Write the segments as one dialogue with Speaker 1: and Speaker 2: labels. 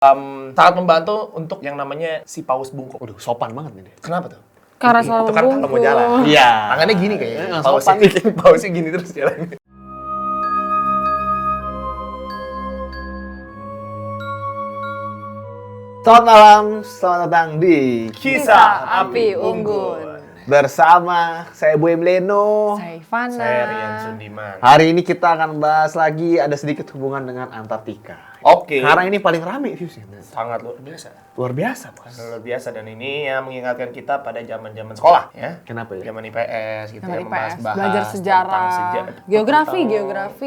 Speaker 1: Sangat membantu untuk yang namanya si paus bungkuk.
Speaker 2: Waduh, sopan banget nih dia.
Speaker 1: Kenapa tuh?
Speaker 3: Karena selalu
Speaker 1: Itu kan kalau mau jalan.
Speaker 3: membungkuk.
Speaker 2: Iya.
Speaker 1: Tangannya gini kayaknya.
Speaker 2: Nggak
Speaker 1: Pausnya,
Speaker 2: sopan.
Speaker 1: pausnya gini terus jalannya.
Speaker 2: Selamat malam, selamat datang di
Speaker 1: Kisah
Speaker 3: Api Unggun.
Speaker 2: bersama saya Boy Mleno.
Speaker 3: Saya Ivana.
Speaker 1: Saya Rian Sundiman.
Speaker 2: Hari ini kita akan bahas lagi ada sedikit hubungan dengan Antartika.
Speaker 1: Oke.
Speaker 2: Karena ini paling rame viewsnya.
Speaker 1: Sangat luar biasa.
Speaker 2: Luar biasa, Bos.
Speaker 1: Luar biasa, dan ini yang mengingatkan kita pada zaman-zaman sekolah ya.
Speaker 2: Kenapa ya?
Speaker 1: Zaman IPS gitu
Speaker 3: Sama
Speaker 1: ya,
Speaker 3: IPS,
Speaker 1: membahas-bahas
Speaker 3: belajar
Speaker 1: tentang
Speaker 3: sejarah, geografi.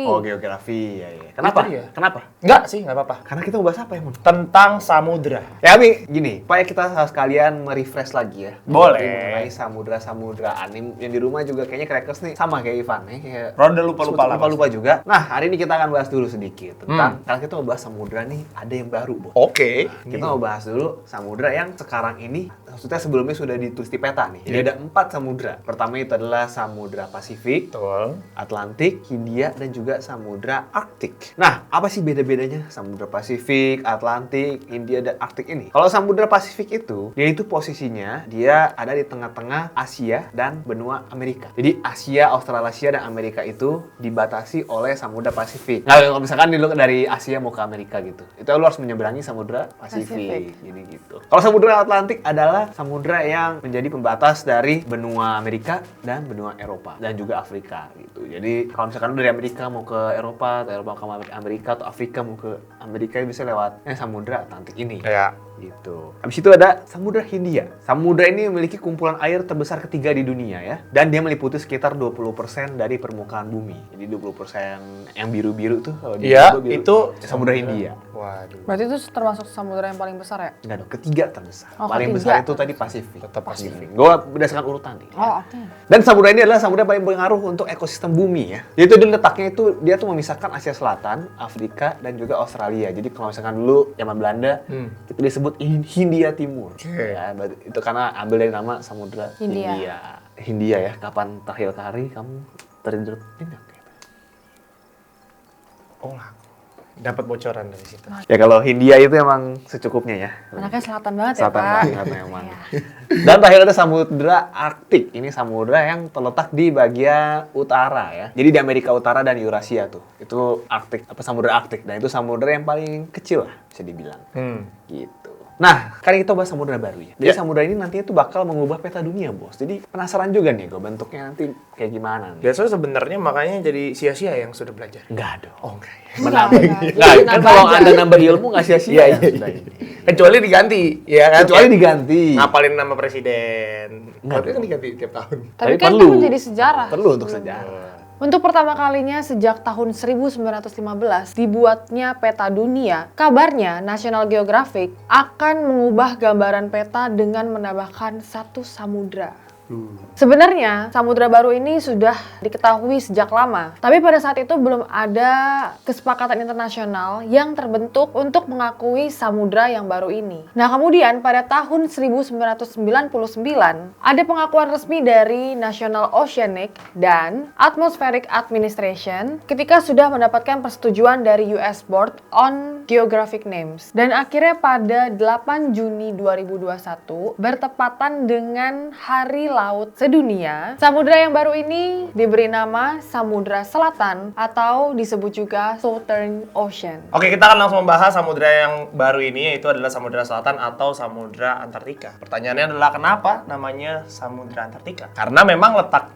Speaker 2: Oh, geografi. Ya, ya. Kenapa?
Speaker 1: Itu dia.
Speaker 2: Kenapa?
Speaker 1: Enggak sih, enggak apa-apa.
Speaker 2: Karena kita mau bahas apa ya, Mon?
Speaker 1: Tentang samudra.
Speaker 2: Ya, Ami, gini, supaya kita sekalian merefresh lagi ya.
Speaker 1: Boleh.
Speaker 2: Mengenai samudra-samudraan. Yang di rumah juga kayaknya crackers nih sama kayak Ivan nih. Ya.
Speaker 1: Ronda lupa-lupa lah.
Speaker 2: Lupa juga. Nah, hari ini kita akan bahas dulu sedikit tentang karena kita mau bahas samudra nih, ada yang baru, Bos.
Speaker 1: Oke.
Speaker 2: Kita mau bahas dulu samudra yang sekarang ini, maksudnya sebelumnya sudah ditulis di peta nih. Jadi ada 4 samudra. Pertama itu adalah samudra Pasifik,
Speaker 1: Betul.
Speaker 2: Atlantik, Hindia, dan juga samudra Arktik. Nah, apa sih beda-bedanya samudra Pasifik, Atlantik, Hindia, dan Arktik ini? Kalau samudra Pasifik itu, dia itu posisinya dia ada di tengah-tengah Asia dan benua Amerika. Jadi Asia, Australasia, dan Amerika itu dibatasi oleh samudra Pasifik. Nah, kalau misalkan lu dari Asia mau ke Amerika gitu, itu lu harus menyeberangi samudra Pasifik. Jadi gitu. Kalau samudra Atlantik adalah samudra yang menjadi pembatas dari benua Amerika dan benua Eropa dan juga Afrika gitu. Jadi kalau misalkan lu dari Amerika mau ke Eropa, atau Eropa ke Amerika, atau Afrika mau ke Amerika, bisa lewat samudra Atlantik ini.
Speaker 1: Ya.
Speaker 2: Gitu. Habis itu ada Samudra Hindia. Samudra ini memiliki kumpulan air terbesar ketiga di dunia ya. Dan dia meliputi sekitar 20% dari permukaan bumi. Jadi 20% yang biru-biru tuh kalau di
Speaker 1: Iya,
Speaker 2: biru,
Speaker 1: itu
Speaker 2: Samudra Hindia.
Speaker 1: Waduh.
Speaker 3: Berarti itu termasuk samudra yang paling besar ya?
Speaker 2: Enggak dong, ketiga terbesar.
Speaker 3: Oh,
Speaker 2: Paling
Speaker 3: ketiga.
Speaker 2: besar itu tadi Pasifik.
Speaker 1: Tetap Pasifik.
Speaker 2: Gue berdasarkan urutan nih.
Speaker 3: Oh, oke.
Speaker 2: Dan samudra ini adalah samudra paling berpengaruh untuk ekosistem bumi ya. Yaitu di letaknya itu dia tuh memisahkan Asia Selatan, Afrika, dan juga Australia. Jadi kalau misalkan dulu zaman Belanda itu disebut Hindia Timur.
Speaker 1: Oke.
Speaker 2: Ya, itu karena ambil dari nama samudra
Speaker 3: Hindia.
Speaker 2: Hindia. Hindia ya. Kapan terakhir kali kamu tertidur ini?
Speaker 1: Oh, dapat bocoran dari situ.
Speaker 2: Ya kalau Hindia itu emang secukupnya ya.
Speaker 3: Anaknya selatan banget ya,
Speaker 2: Selatan
Speaker 3: Pak.
Speaker 2: banget memang. Dan terakhir ada samudra Arktik. Ini samudra yang terletak di bagian utara ya. Jadi di Amerika Utara dan Eurasia tuh. Itu Arktik, apa samudra Arktik. Dan itu samudra yang paling kecil lah bisa dibilang. Gitu. Nah, kali kita bahas samudra baru ya. Jadi samudra ini nantinya tuh bakal mengubah peta dunia, Bos. Jadi penasaran juga nih gue bentuknya nanti kayak gimana nih.
Speaker 1: Biasanya sebenarnya makanya jadi sia-sia yang sudah belajar.
Speaker 2: Enggak dong.
Speaker 1: Oh, enggak ya.
Speaker 3: Enggak.
Speaker 2: Nah, kan
Speaker 3: Nambah
Speaker 2: kalau
Speaker 3: aja.
Speaker 2: Anda nambah ilmu nggak sia-sia ya sudah ini.
Speaker 1: Kecuali diganti, ya kan?
Speaker 2: Kecuali diganti.
Speaker 1: Ngapalin nama presiden.
Speaker 2: Enggak
Speaker 1: Tapi kan diganti tiap tahun.
Speaker 3: Tapi kan
Speaker 2: perlu.
Speaker 3: itu menjadi sejarah.
Speaker 2: Perlu untuk sejarah.
Speaker 3: Untuk pertama kalinya sejak tahun 1915 dibuatnya peta dunia, kabarnya National Geographic akan mengubah gambaran peta dengan menambahkan satu samudra. Sebenarnya samudra baru ini sudah diketahui sejak lama, tapi pada saat itu belum ada kesepakatan internasional yang terbentuk untuk mengakui samudra yang baru ini. Nah, kemudian pada tahun 1999 ada pengakuan resmi dari National Oceanic dan Atmospheric Administration ketika sudah mendapatkan persetujuan dari US Board on Geographic Names. Dan akhirnya pada 8 Juni 2021 bertepatan dengan Hari Laut Sedunia, samudra yang baru ini diberi nama Samudra Selatan atau disebut juga Southern Ocean.
Speaker 1: Oke, kita akan langsung membahas samudra yang baru ini, yaitu adalah Samudra Selatan atau Samudra Antartika. Pertanyaannya adalah kenapa namanya Samudra Antartika? Karena memang letak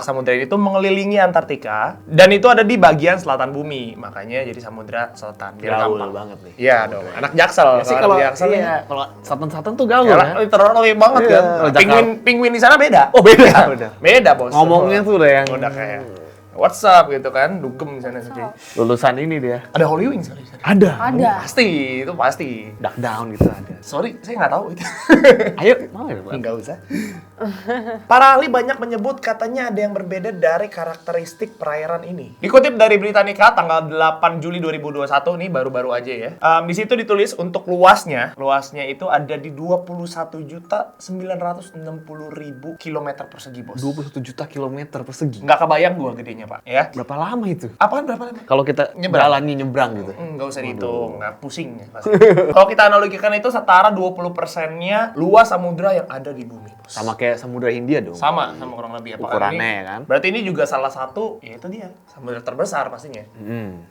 Speaker 1: samudra ini tuh mengelilingi Antartika dan itu ada di bagian selatan bumi, makanya jadi Samudra Selatan. Biar
Speaker 2: Gaul
Speaker 1: gampang
Speaker 2: banget nih.
Speaker 1: Iya dong, anak Jaksel.
Speaker 2: Ya sih kalau
Speaker 1: anak Jaksel
Speaker 2: iya, kalau selatan-selatan tuh gaul
Speaker 1: ya,
Speaker 2: ya.
Speaker 1: literally banget
Speaker 2: Iya,
Speaker 1: kan.
Speaker 2: kalau
Speaker 1: Penguin di sana beda.
Speaker 2: Oh, beda. Beda.
Speaker 1: Beda, Bos.
Speaker 2: Ngomongnya tuh udah yang
Speaker 1: udah kayak WhatsApp gitu kan, dugem di sana sih.
Speaker 2: lulusan ini dia.
Speaker 1: Ada Holy Wings kali di sana.
Speaker 2: Ada.
Speaker 3: Ada.
Speaker 1: Pasti, itu pasti.
Speaker 2: Duck down gitu ada.
Speaker 1: Sorry, saya nggak tahu itu.
Speaker 2: Ayo, mau ya, Pak?
Speaker 1: Nggak usah. Para ahli banyak menyebut katanya ada yang berbeda dari karakteristik perairan ini. Dikutip dari Britannica tanggal 8 Juli 2021 nih, baru-baru aja ya. Di situ ditulis untuk luasnya itu ada di 21.960.000 kilometer persegi, Bos.
Speaker 2: 21 juta kilometer persegi.
Speaker 1: Nggak kebayang gua gedenya waktunya, Pak. Ya.
Speaker 2: Berapa lama itu?
Speaker 1: Apaan berapa lama?
Speaker 2: Kalau kita
Speaker 1: Nyebrang.
Speaker 2: jalani nyebrang gitu.
Speaker 1: Nggak usah dihitung, nggak pusing ya pasti. Kalau kita analogikan itu setara 20%-nya luas samudra yang ada di bumi. Bos.
Speaker 2: Sama kayak Samudra Hindia dong.
Speaker 1: Sama kurang lebih apa
Speaker 2: Ukurannya
Speaker 1: ini,
Speaker 2: ya kan?
Speaker 1: Berarti ini juga salah satu, ya itu dia, samudra terbesar pastinya.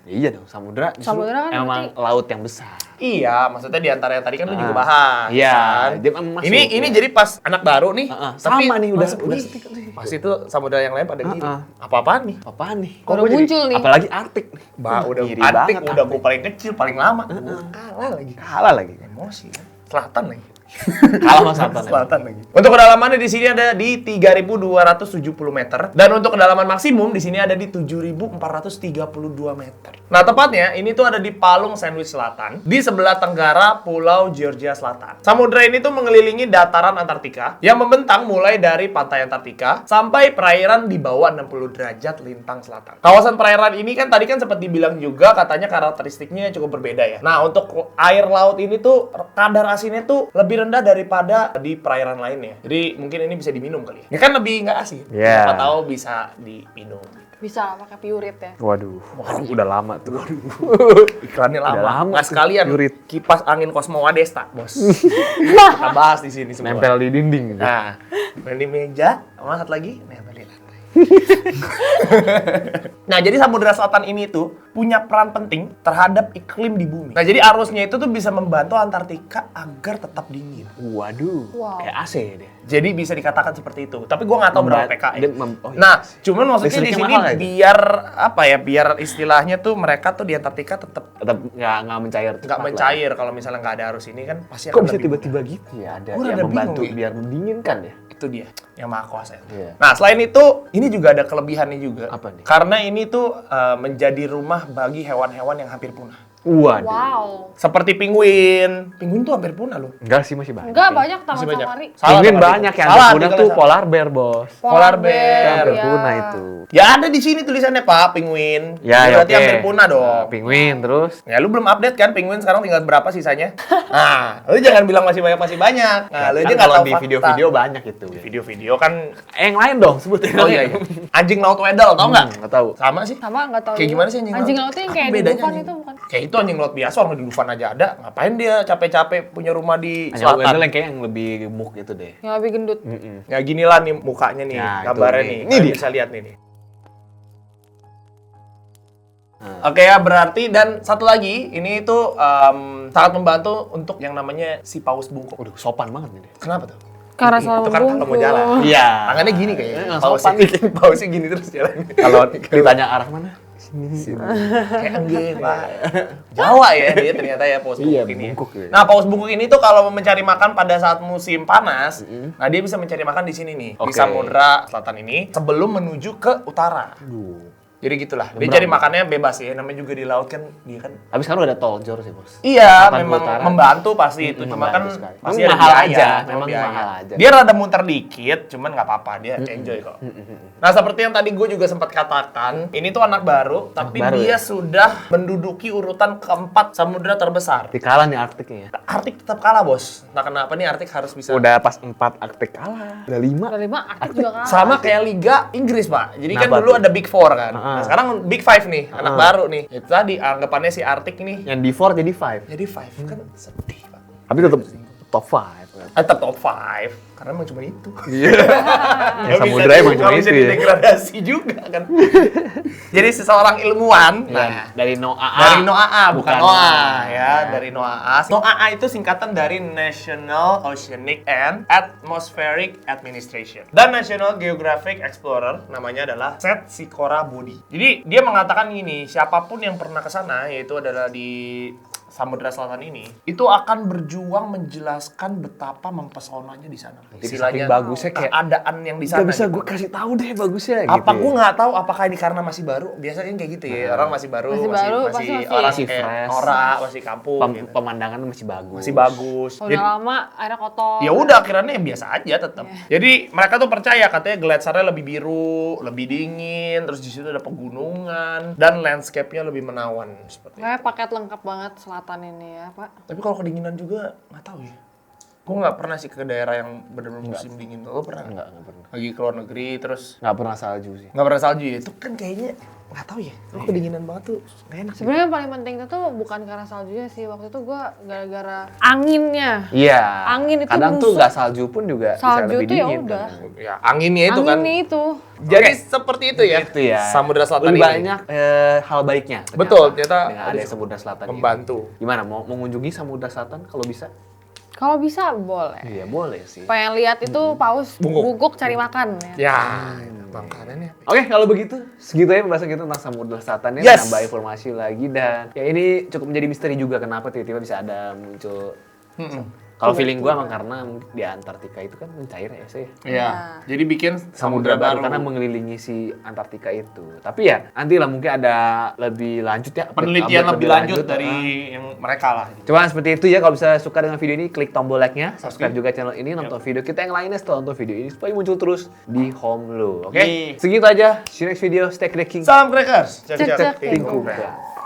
Speaker 2: Iya dong, samudra. justru
Speaker 3: Samudra kan
Speaker 2: emang laut yang besar.
Speaker 1: Iya, maksudnya di antara yang tadi kan lu juga bahas.
Speaker 2: Iya,
Speaker 1: kan?
Speaker 2: dia masuk,
Speaker 1: Ini
Speaker 2: ya.
Speaker 1: jadi pas anak baru nih.
Speaker 2: Sama nih, udah
Speaker 1: wih,
Speaker 2: stick nih.
Speaker 1: pas itu samudra yang lain pada gini. Apa-apaan nih?
Speaker 2: Apaan nih?
Speaker 3: Baru
Speaker 1: gua jadi-
Speaker 3: muncul nih.
Speaker 2: Apalagi Arktik nih.
Speaker 1: Udah
Speaker 2: Iri
Speaker 1: Arktik,
Speaker 2: banget,
Speaker 1: udah
Speaker 2: Arktik.
Speaker 1: gue paling kecil, paling lama. Kalah lagi.
Speaker 2: Kalah lagi.
Speaker 1: Emosi kan. Selatan lagi.
Speaker 2: Kalah sama Selatan. ya.
Speaker 1: Selatan lagi. Untuk kedalamannya di sini ada di 3.270 meter dan untuk kedalaman maksimum di sini ada di 7.432 meter. Nah, tepatnya ini tuh ada di Palung Sandwich Selatan, di sebelah tenggara Pulau Georgia Selatan. Samudra ini tuh mengelilingi dataran Antartika yang membentang mulai dari pantai Antartika sampai perairan di bawah 60 derajat lintang selatan. Kawasan perairan ini kan tadi kan sempat dibilang juga katanya karakteristiknya cukup berbeda ya. Nah, untuk air laut ini tuh kadar asinnya tuh lebih rendah daripada di perairan lainnya. Jadi mungkin ini bisa diminum kali ya. Ya kan lebih nggak asin.
Speaker 2: Iya.
Speaker 1: Siapa tahu bisa diminum.
Speaker 3: Bisa pakai piurit ya.
Speaker 2: Waduh, udah lama tuh.
Speaker 1: Iklannya
Speaker 2: Udah
Speaker 1: lama.
Speaker 2: lama
Speaker 1: Nggak
Speaker 2: tuh,
Speaker 1: sekalian
Speaker 2: Yurit.
Speaker 1: kipas angin Cosmo Wadesta, bos. Kita bahas di sini semua.
Speaker 2: Nempel di dinding gitu.
Speaker 1: Nah, di meja, sama satu lagi nempel di lantai. Nah, jadi Samudra Selatan ini tuh punya peran penting terhadap iklim di bumi. Nah, jadi arusnya itu tuh bisa membantu Antartika agar tetap dingin.
Speaker 2: Waduh,
Speaker 3: Wow.
Speaker 2: kayak AC deh.
Speaker 1: Jadi bisa dikatakan seperti itu. Tapi gua nggak tahu berapa PKI.
Speaker 2: Dia oh iya.
Speaker 1: Nah, cuman maksudnya di
Speaker 2: Listriknya
Speaker 1: sini
Speaker 2: mahal ya, itu?
Speaker 1: biar apa ya? Biar istilahnya tuh mereka tuh di Antartika tetap
Speaker 2: Tetap nggak mencair.
Speaker 1: nggak
Speaker 2: cepat lah.
Speaker 1: mencair. Kalau misalnya nggak ada arus ini kan pasti
Speaker 2: Kok
Speaker 1: akan
Speaker 2: bisa
Speaker 1: lebih
Speaker 2: tiba-tiba gitu ya? Ada
Speaker 1: Gua
Speaker 2: yang
Speaker 1: rada
Speaker 2: membantu
Speaker 1: bingung, ya.
Speaker 2: biar mendinginkan ya?
Speaker 1: itu dia yang maha kuasa itu.
Speaker 2: Iya.
Speaker 1: Nah, selain itu ini juga ada kelebihannya juga.
Speaker 2: Apa nih?
Speaker 1: Karena ini tuh menjadi rumah bagi hewan-hewan yang hampir punah.
Speaker 2: Waduh.
Speaker 3: Wow.
Speaker 1: Seperti penguin. Penguin tuh hampir punah loh.
Speaker 2: Enggak sih, masih banyak.
Speaker 3: Enggak banyak taman
Speaker 1: Masih banyak.
Speaker 3: safari.
Speaker 1: Salah
Speaker 2: Penguin
Speaker 1: sama
Speaker 2: banyak
Speaker 1: itu.
Speaker 2: yang
Speaker 1: Salah,
Speaker 2: hampir punah
Speaker 1: tinggal
Speaker 2: tuh
Speaker 1: salah.
Speaker 2: polar bear, bos.
Speaker 1: Polar bear.
Speaker 2: Yang hampir
Speaker 3: ya.
Speaker 2: punah itu.
Speaker 1: Ya ada di sini tulisannya Pak, penguin.
Speaker 2: Ya, ya
Speaker 1: Berarti
Speaker 2: oke.
Speaker 1: hampir punah dong.
Speaker 2: Penguin terus.
Speaker 1: Ya lu belum update kan penguin sekarang tinggal berapa sisanya? Nah, lu jangan bilang masih banyak. Nah, lu aja
Speaker 2: Kan
Speaker 1: nggak
Speaker 2: kalau
Speaker 1: tahu
Speaker 2: di
Speaker 1: fakta.
Speaker 2: video-video banyak itu.
Speaker 1: Video-video kan
Speaker 2: Yang lain dong, sebutin.
Speaker 1: oh iya, iya. Anjing laut wedel, tau nggak?
Speaker 2: Nggak tahu.
Speaker 1: Sama sih.
Speaker 3: Sama nggak tahu.
Speaker 1: Kayak
Speaker 3: juga.
Speaker 1: gimana sih anjing
Speaker 3: laut itu yang kayak di
Speaker 1: Bedanya
Speaker 3: Dufan
Speaker 1: anjing.
Speaker 3: itu bukan?
Speaker 1: Kayak itu anjing laut biasa, orang di Dufan aja ada. Ngapain dia capek-capek punya rumah di
Speaker 2: Hanya Wendel
Speaker 1: selatan?
Speaker 2: yang kayak yang lebih gemuk gitu deh.
Speaker 3: Yang lebih gendut.
Speaker 1: Ya ginilah nih mukanya nih,
Speaker 2: Nah, itu
Speaker 1: gambarnya
Speaker 2: nih.
Speaker 1: nih.
Speaker 2: Ini
Speaker 1: Kalian
Speaker 2: dia.
Speaker 1: bisa lihat nih. Oke ya, berarti dan satu lagi ini itu sangat membantu untuk yang namanya si paus bungkuk.
Speaker 2: Waduh, sopan banget nih.
Speaker 1: Kenapa tuh?
Speaker 3: Karena
Speaker 1: Itu
Speaker 3: selalu
Speaker 1: kan kalau mau jalan.
Speaker 3: bungkuk.
Speaker 2: Iya.
Speaker 1: Tangannya gini kayaknya.
Speaker 2: Sopan
Speaker 1: Pausnya, pausnya gini terus jalan.
Speaker 2: Kalau ditanya arah mana?
Speaker 1: Kayak enggak, Pak. Jawa ya dia ternyata ya paus bungkuk
Speaker 2: Iya,
Speaker 1: ini.
Speaker 2: bungkuk ya.
Speaker 1: Nah, paus bungkuk ini tuh kalau mencari makan pada saat musim panas, nah dia bisa mencari makan di sini nih, di
Speaker 2: Oke.
Speaker 1: Samudra Selatan ini sebelum menuju ke utara. Jadi gitulah. Dia
Speaker 2: Nyebrang.
Speaker 1: cari makannya bebas ya. Namanya juga di laut kan dia kan.
Speaker 2: Tapi sekarang udah tol jor sih, bos.
Speaker 1: Iya,
Speaker 2: Makan
Speaker 1: memang
Speaker 2: ke utara.
Speaker 1: membantu pasti itu. Cuma kan
Speaker 2: membantu sekali.
Speaker 1: pasti
Speaker 2: Memang
Speaker 1: ada
Speaker 2: mahal
Speaker 1: biaya,
Speaker 2: aja,
Speaker 1: memang
Speaker 2: memang
Speaker 1: biaya.
Speaker 2: mahal aja.
Speaker 1: Dia rada muter dikit, cuman nggak apa-apa, dia enjoy kok. Nah, seperti yang tadi gue juga sempat katakan, ini tuh anak baru, tapi
Speaker 2: baru
Speaker 1: dia
Speaker 2: ya?
Speaker 1: sudah menduduki urutan keempat samudra terbesar.
Speaker 2: Dikalah nih Arktiknya ya.
Speaker 1: Artik tetap kalah, bos. Nah, kenapa nih Artik harus bisa
Speaker 2: Udah pas 4 Arktik kalah. Udah 5.
Speaker 3: Udah 5 aktif juga kan.
Speaker 1: sama kayak Liga Inggris, Pak. Jadi kan
Speaker 2: Kenapa
Speaker 1: dulu
Speaker 2: tuh?
Speaker 1: ada Big Four kan.
Speaker 2: Heeh.
Speaker 1: Nah, sekarang Big Five nih, anak baru nih. Itu tadi anggapannya si Artik nih
Speaker 2: Yang di 4 jadi 5.
Speaker 1: jadi five kan sedih, Pak.
Speaker 2: Tapi tetap top 5.
Speaker 1: Tetap top 5 karena emang cuma itu.
Speaker 2: Iya. Ya, samudra emang cuma
Speaker 1: bisa
Speaker 2: itu ya.
Speaker 1: degradasi juga kan. Jadi seseorang ilmuwan, nah,
Speaker 2: Dari NOAA.
Speaker 1: dari NOAA bukan NOAA
Speaker 2: NOAA.
Speaker 1: ya, dari NOAA. NOAA itu singkatan dari National Oceanic and Atmospheric Administration. Dan National Geographic Explorer namanya adalah Seth Sikora Budi. Jadi dia mengatakan gini, siapapun yang pernah ke sana yaitu adalah di Samudra Selatan ini, itu akan berjuang menjelaskan betapa mempesonanya di sana.
Speaker 2: saking bagusnya kayak,
Speaker 1: keadaan yang di sana.
Speaker 2: Gak bisa
Speaker 1: gitu.
Speaker 2: gue kasih tahu deh bagusnya
Speaker 1: Apa
Speaker 2: gitu.
Speaker 1: gue nggak tahu apakah ini karena masih baru? Biasanya kayak gitu ya, orang masih baru,
Speaker 3: Masih baru, pasti masih-
Speaker 1: orang
Speaker 2: Masih
Speaker 1: kayak
Speaker 2: fresh.
Speaker 1: norak, masih kampung, gitu.
Speaker 2: Pemandangan masih bagus.
Speaker 1: Masih bagus.
Speaker 3: Kalau
Speaker 1: Jadi,
Speaker 3: udah lama airnya kotor.
Speaker 1: ya udah akhirnya ya biasa aja tetap. Jadi mereka tuh percaya katanya gletsiernya lebih biru, lebih dingin, terus di situ ada pegunungan dan landscape-nya lebih menawan seperti itu.
Speaker 3: Kayak paket lengkap banget selatan ini ya, Pak.
Speaker 1: Tapi kalau kedinginan juga nggak tahu ya. Gue nggak pernah sih ke daerah yang benar-benar musim dingin. Lo pernah?
Speaker 2: Enggak pernah.
Speaker 1: Lagi ke luar negeri terus
Speaker 2: Nggak pernah salju sih.
Speaker 1: nggak pernah salju ya? Itu kan kayaknya nggak tahu ya. Lo kedinginan banget tuh nggak enak.
Speaker 3: Sebenarnya yang paling penting itu tuh bukan karena saljunya sih. Waktu itu gue gara-gara anginnya.
Speaker 2: Iya.
Speaker 3: Angin itu
Speaker 2: kadang tuh
Speaker 3: busuk.
Speaker 2: nggak salju pun juga
Speaker 3: Salju
Speaker 2: bisa lebih
Speaker 3: tuh ya
Speaker 2: dingin.
Speaker 3: udah.
Speaker 2: kan.
Speaker 1: Ya anginnya itu kan.
Speaker 3: Anginnya itu.
Speaker 1: Jadi seperti itu ya.
Speaker 2: Itu ya.
Speaker 1: Samudra Selatan
Speaker 2: lebih
Speaker 1: ini.
Speaker 2: banyak hal baiknya. ternyata.
Speaker 1: Betul, ternyata
Speaker 2: Dengan ada Samudra Selatan ini.
Speaker 1: membantu.
Speaker 2: Gimana mau mengunjungi Samudra Selatan kalau bisa?
Speaker 3: Kalau bisa boleh.
Speaker 2: Iya boleh sih.
Speaker 3: Pengen lihat itu paus
Speaker 1: Bungkuk.
Speaker 3: bungkuk cari makan ya.
Speaker 1: Ya, makanannya.
Speaker 2: Oke, kalau begitu segitu ya pembahasan kita tentang Samudra Selatan ya.
Speaker 1: Yes.
Speaker 2: Nambah informasi lagi dan ya ini cukup menjadi misteri juga kenapa tiba-tiba bisa ada muncul. Kalau feeling gua emang karena di Antartika itu kan mencair ya sih.
Speaker 1: Iya. Jadi bikin
Speaker 2: Samudra baru karena mengelilingi si Antartika itu. Tapi ya nantilah mungkin ada lebih lanjut ya.
Speaker 1: penelitian
Speaker 2: update
Speaker 1: lebih lanjut dari yang mereka lah.
Speaker 2: Coba seperti itu ya, kalau bisa suka dengan video ini, klik tombol like-nya, subscribe juga channel ini, nonton video kita yang lainnya setelah nonton video ini supaya muncul terus di home lo, oke?
Speaker 1: Yeay.
Speaker 2: Segitu aja, see you next video, stay cracking.
Speaker 1: Salam crackers.
Speaker 3: Cek, cek,
Speaker 2: Tinku.
Speaker 3: tinku.